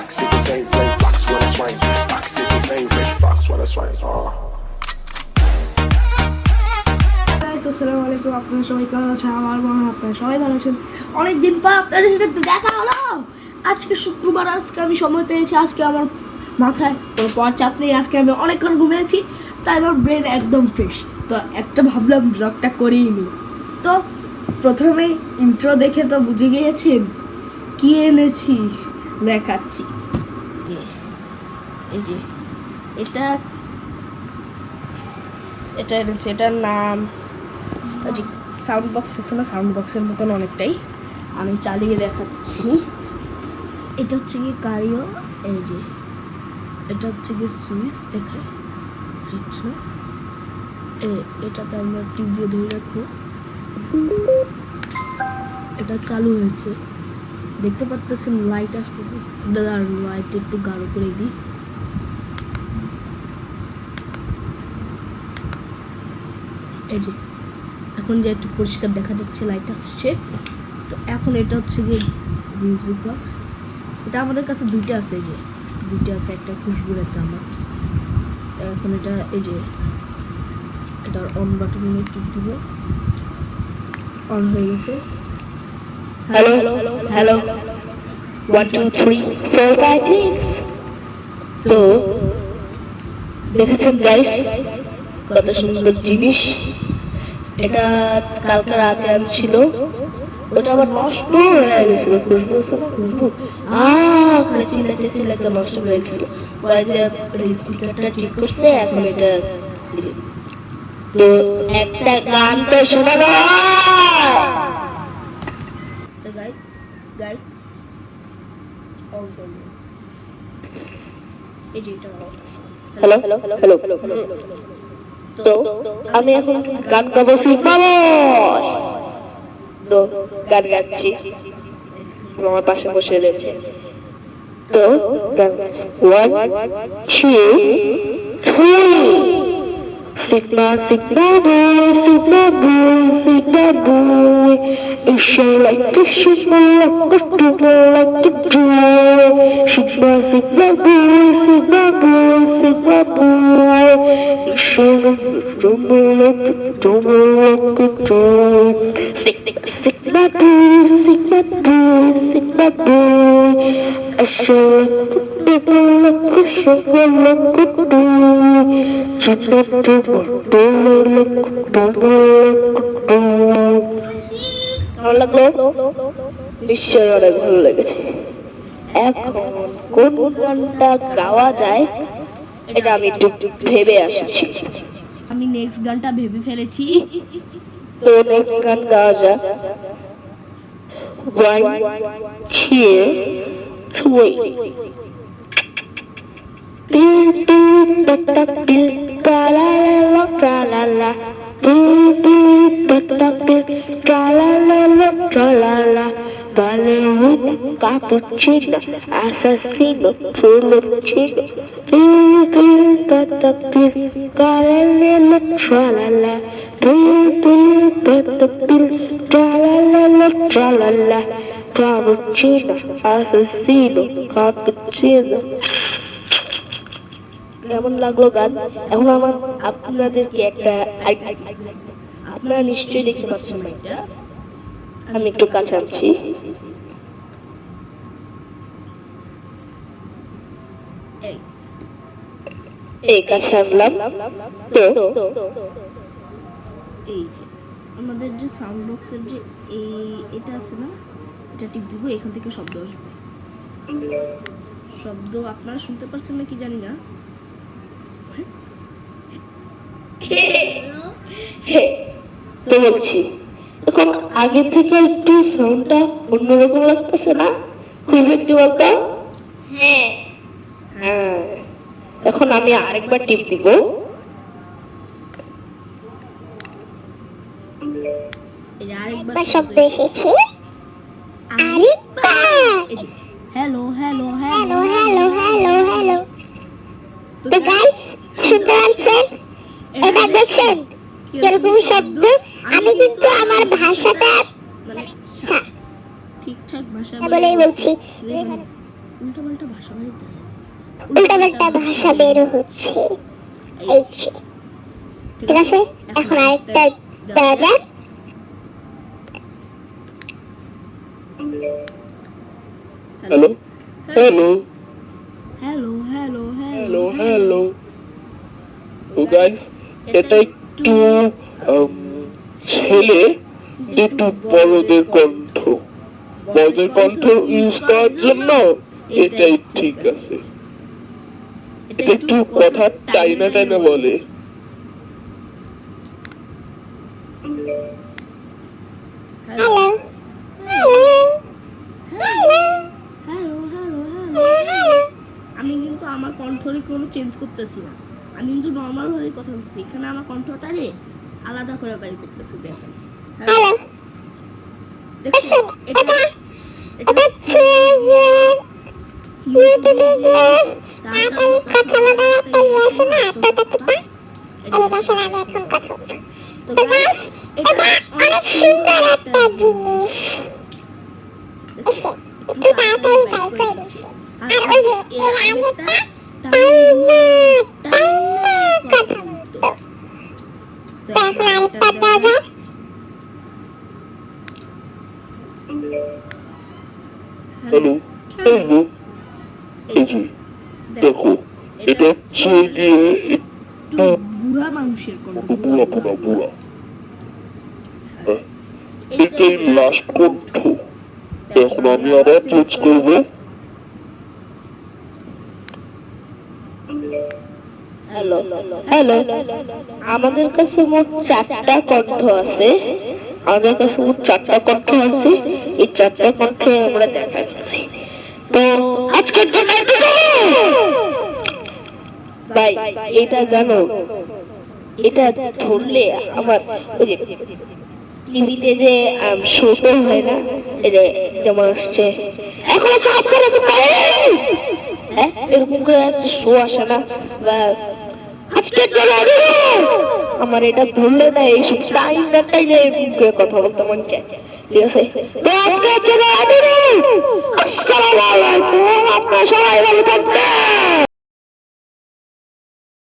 Oxygen's ain't flame, fox when it's rain. Oxygen's ain't flame, fox when it's rain. আসসালামু আলাইকুম, আপনারা সবাই কেমন আছেন? আমার মনে হয় আপনারা সবাই ভালো আছেন। অনেকদিন পর আপনাদের সাথে একটু দেখা হলো। আজকে শুক্রবার, আজকে আমি সময় পেয়েছি। আজকে আমার মাথায় কোনো পর চাপ নেই। আজকে আমি অনেকক্ষণ ঘুমিয়েছি, তাই আমার ব্রেন একদম ফ্রেশ। তো একটা ভাবলাম ব্লগটা করেই নিই। তো প্রথমে ইন্ট্রো দেখে তো বুঝে গিয়েছেন কি এনেছি, দেখাচ্ছি। এই যে এটা এনেছি, এটার নাম সাউন্ড বক্স আছে না, সাউন্ড বক্সের মতন অনেকটাই। আমি চালিয়ে দেখাচ্ছি। এটা হচ্ছে কি কারিও, এই যে এটা হচ্ছে কি সুইচ, দেখে এটাতে আমরা টিপ দিয়ে ধরে রাখবো। এটা চালু হয়েছে, দেখতে পাচ্ছেন লাইট আসতেছে। লাইট একটু গাঢ় করে দিই। এই যে এখন যে একটু পরিষ্কার দেখা যাচ্ছে, লাইট আসছে। তো এখন এটা হচ্ছে গিয়ে মিউজিক বক্স। এটা আমাদের কাছে দুইটা আছে, এই যে দুইটা আছে, একটা খুশবুর, একটা আমার। এখন এটা এই যে এটার অন বাটনে ক্লিক দিব, অন হয়ে গেছে। Hello hello 1 2 3 4 5 6। তো দেখেছেন গাইস কত সুন্দর জিনিস। এটা কালকে রাতে আনছিল, ওটা আবার নষ্ট হয়ে গেছিল। খুশবু চিল্লাতে নষ্ট হয়ে গেছিল। স্পিকারটা ঠিক করছে, এখন এটা। তো একটা গান তো শোনা যায়। তো গাইস অন করুন। এই যে এটা হ্যালো হ্যালো। তো আমি এখন গান গাবো, শুনবো। তো গান গাচ্ছি, আমার পাশে বসে রয়েছে। তো গান 1 2 3। Sigma, Sigma boy, Sigma boy, Sigma boy. It show like a Sigma, like a double, like a joy. Sigma, Sigma boy, Sigma boy, Sigma boy. It show like a double, like a double, like a joy. Sigma boy, Sigma boy, Sigma boy. It show like a double, like a sugar, like a joy. Sigma ভালো লাগলো? নিশ্চয়ই অনেক ভালো লেগেছে। এখন কোন গানটা গাওয়া যায় এটা আমি একটু ভেবে আসছি। আমি নেক্সট গানটা ভেবে ফেলেছি। তো নেক্সট গান গাওয়া যায় 1 2 3। Cappuccino, assassino, frulluccino, cappuccino, assassino, cappuccino। কেমন লাগলো গান? এখন আমার আপনাদেরকে একটা আপনারা নিশ্চয়ই দেখতে পাচ্ছেন না, এটা আমি একটু কাছে আনছি। এই কাছে আনলাম। তো এই যে আমাদের যে সাউন্ড বক্সের যে এটা আছে না, এটা টিপ দিব, এখান থেকে শব্দ আসবে। শব্দ আপনারা শুনতে পাচ্ছেন না কি জানি না। তো বলছি এখন আগে থেকে একটু সাউন্ডটা অন্যরকম লাগতেছে না? খুব একটু বলতো। হ্যাঁ, এখন আমি আরেকবার টিপ দিব। আরেকবার শব্দ এসেছে। Hello hello hello hello hello hello. তো গাইস শুনতে পাচ্ছেন? এটা দেখছেন কিরকম শব্দ? আমি কিন্তু আমার ভাষাটা মানে ঠিকঠাক ভাষা বলেই বলছি। উল্টা পাল্টা ভাষা বেরোতেছে, উল্টাপাল্টা ভাষা বের হচ্ছে। এই যে, ঠিক আছে, এখন আরেকটা দেওয়া যাক। Hello hello hello hello hello hello. তো গাইস, এটা একটু ছেলে একটু বড়দের কণ্ঠ, বড়দের কণ্ঠ ইউজ করার জন্য এটাই ঠিক আছে। এটা একটু কথা টাইনা টাইনা বলে। Hello hello hello hello hello. আমি কিন্তু আমার কণ্ঠরে কোনো চেঞ্জ করতেছি না, আমি কিন্তু নর্মাল ভাবে কথা বলছি। এখানে আমার কণ্ঠটা রে আলাদা করে বাইর করতেছি, দেখেন। হ্যালো। দেখুন, এটা এটা হচ্ছে ইউটিউবে যে কথা বলার একটা ইয়ে আছে না, আত্মকথা। এই যে দেখেন, আমি এখন কথা বলছি। তো guys, এটা অনেক সুন্দর একটা জিনিস। দেখছেন? একটু তাড়াতাড়ি বাইর করে দিচ্ছি। আর এর আগেরটা টাইমে কথা বলতো। তো এখন আরেকটা দেওয়া যাক। Hello hello. এই যে দেখো, এটা হচ্ছে গিয়ে একটু বুড়া মানুষের কণ্ঠ। বুড়া বুড়া বুড়া। এটাই লাস্ট কণ্ঠ। এখন আমি আবার চেঞ্জ করবো। Hello hello. আমাদের কাছে মোট 4টা কণ্ঠ আছে। আমাদের কাছে মোট 4টা কণ্ঠ আছে। এই 4টা কণ্ঠে আমরা দেখাচ্ছি। তো আজকের জন্য ভাই, এটা জানো, এটা ধরলে আমার ওই যে টিভিতে যে শোট হয় না, এই যে যেমন আসছে এখন হ্যাঁ, এরকম করে একটা শো আসে না, বা আজকের জন্য আমার এটা ধরলে না এইসব টাইম কথা বলতে মন চায়। ঠিক আছে, তো আজকের জন্য আসসালামু আলাইকুম, আপনারা সবাই ভালো থাকবেন।